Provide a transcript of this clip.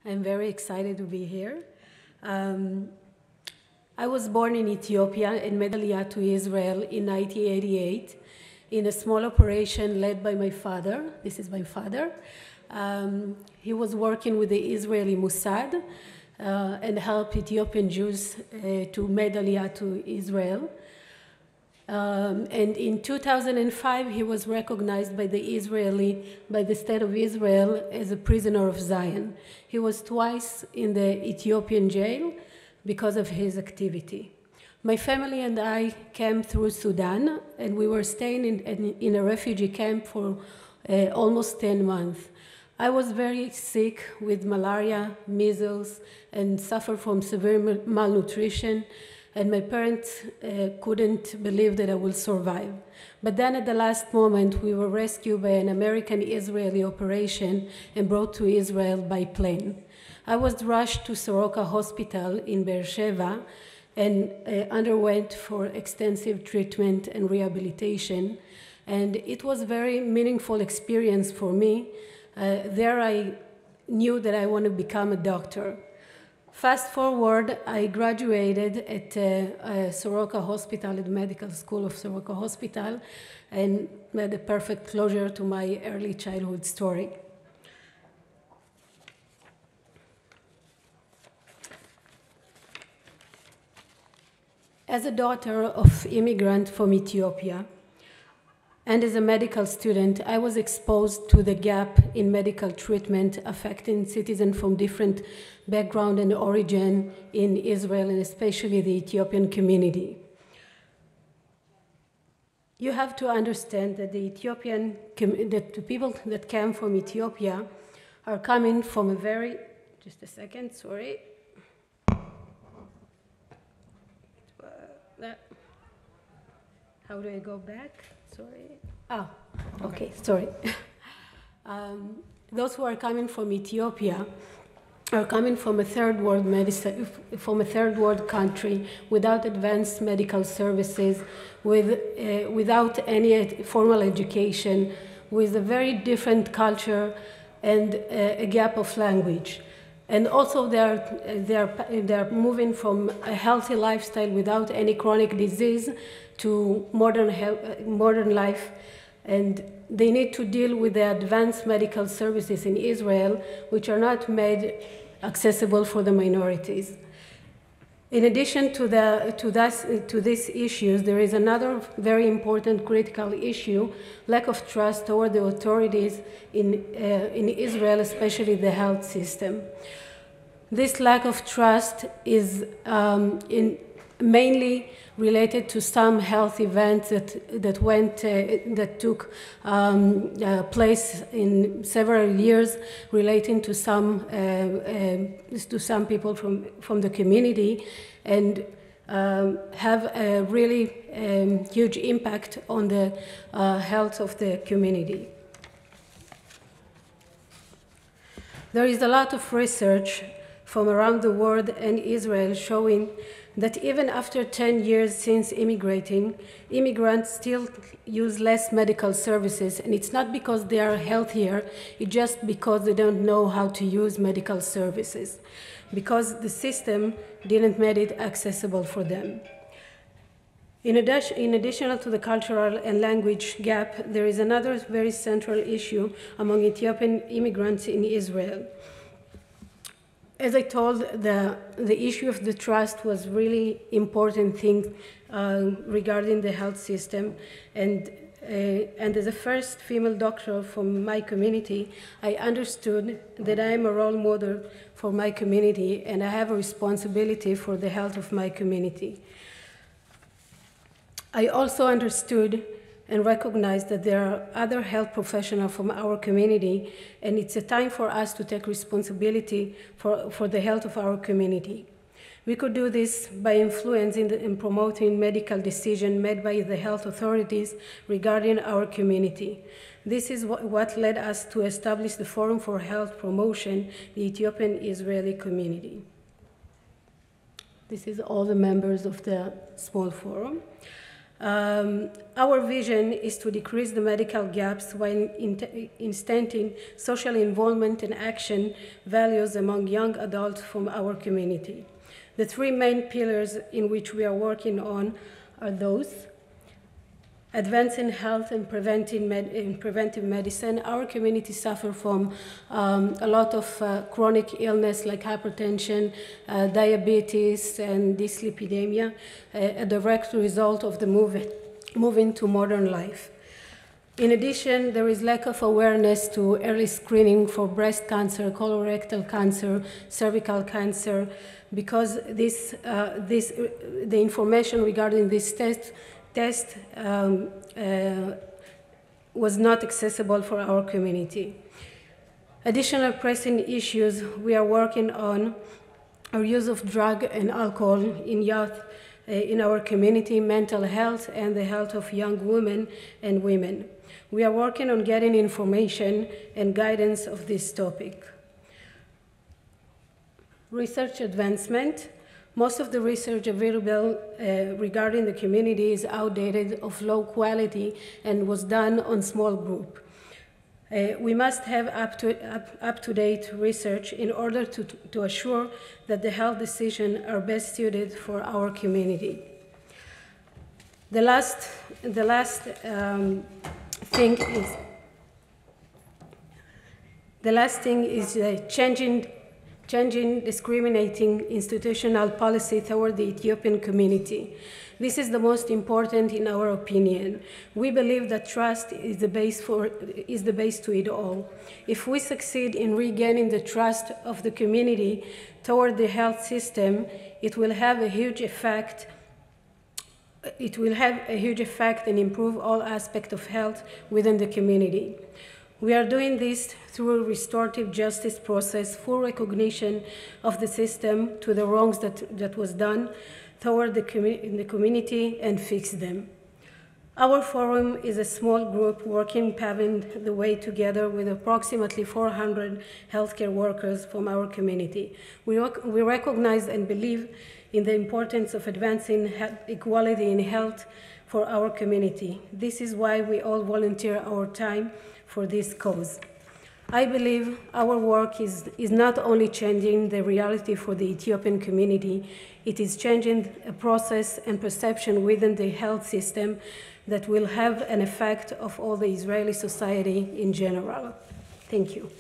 I'm very excited to be here. I was born in Ethiopia and made Aliyah to Israel in 1988 in a small operation led by my father. This is my father. He was working with the Israeli Mossad and helped Ethiopian Jews to make Aliyah to Israel. And in 2005, he was recognized by the state of Israel as a prisoner of Zion. He was twice in the Ethiopian jail because of his activity. My family and I came through Sudan, and we were staying in a refugee camp for almost 10 months. I was very sick with malaria, measles, and suffered from severe malnutrition, and my parents couldn't believe that I will survive. But then at the last moment, we were rescued by an American-Israeli operation and brought to Israel by plane. I was rushed to Soroka Hospital in Beersheba and underwent for extensive treatment and rehabilitation. And it was a very meaningful experience for me. There I knew that I want to become a doctor. Fast forward, I graduated at Soroka Hospital, at the medical school of Soroka Hospital, and made a perfect closure to my early childhood story. As a daughter of immigrant from Ethiopia, and as a medical student, I was exposed to the gap in medical treatment affecting citizens from different background and origin in Israel, and especially the Ethiopian community. You have to understand that the people that came from Ethiopia are coming from a very, just a second, sorry. How do I go back? Sorry. Oh, okay, sorry. Those who are coming from Ethiopia are coming from a third world country without advanced medical services, without any formal education, with a very different culture and a gap of language. And also they're moving from a healthy lifestyle without any chronic disease to modern life, and they need to deal with the advanced medical services in Israel, which are not made accessible for the minorities. In addition to these issues, there is another very important critical issue: lack of trust toward the authorities in Israel, especially the health system. This lack of trust is mainly related to some health events that took place in several years, relating to some people from the community, and have a really huge impact on the health of the community. There is a lot of research from around the world and Israel showing that even after 10 years since immigrating, immigrants still use less medical services, and it's not because they are healthier, it's just because they don't know how to use medical services, because the system didn't make it accessible for them. In addition to the cultural and language gap, there is another very central issue among Ethiopian immigrants in Israel. As I told, the issue of the trust was really important thing regarding the health system, and as a first female doctor from my community, I understood that I am a role model for my community, and I have a responsibility for the health of my community. I also understood and recognize that there are other health professionals from our community, and it's a time for us to take responsibility for the health of our community. We could do this by influencing and promoting medical decisions made by the health authorities regarding our community. This is what led us to establish the Forum for Health Promotion, the Ethiopian Israeli community. This is all the members of the small forum. Our vision is to decrease the medical gaps while instilling social involvement and action values among young adults from our community. The three main pillars in which we are working on are those: advancing health and preventive medicine. Our community suffers from a lot of chronic illness like hypertension, diabetes, and dyslipidemia, a direct result of the moving to modern life. In addition, there is lack of awareness to early screening for breast cancer, colorectal cancer, cervical cancer, because the information regarding this test was not accessible for our community. Additional pressing issues we are working on are use of drug and alcohol in youth in our community, mental health, and the health of young women and women. We are working on getting information and guidance of this topic. Research advancement. Most of the research available regarding the community is outdated, of low quality, and was done on small group. We must have up-to-date research in order to assure that the health decisions are best suited for our community. The last thing is changing discriminating institutional policy toward the Ethiopian community. This is the most important in our opinion. We believe that trust is the base to it all. If we succeed in regaining the trust of the community toward the health system, it will have a huge effect. It will have a huge effect and improve all aspects of health within the community. We are doing this through a restorative justice process, full recognition of the system to the wrongs that was done toward the community, and fix them. Our forum is a small group working, paving the way together with approximately 400 healthcare workers from our community. We recognize and believe in the importance of advancing equality in health for our community. This is why we all volunteer our time for this cause. I believe our work is not only changing the reality for the Ethiopian community, it is changing a process and perception within the health system that will have an effect of all the Israeli society in general. Thank you.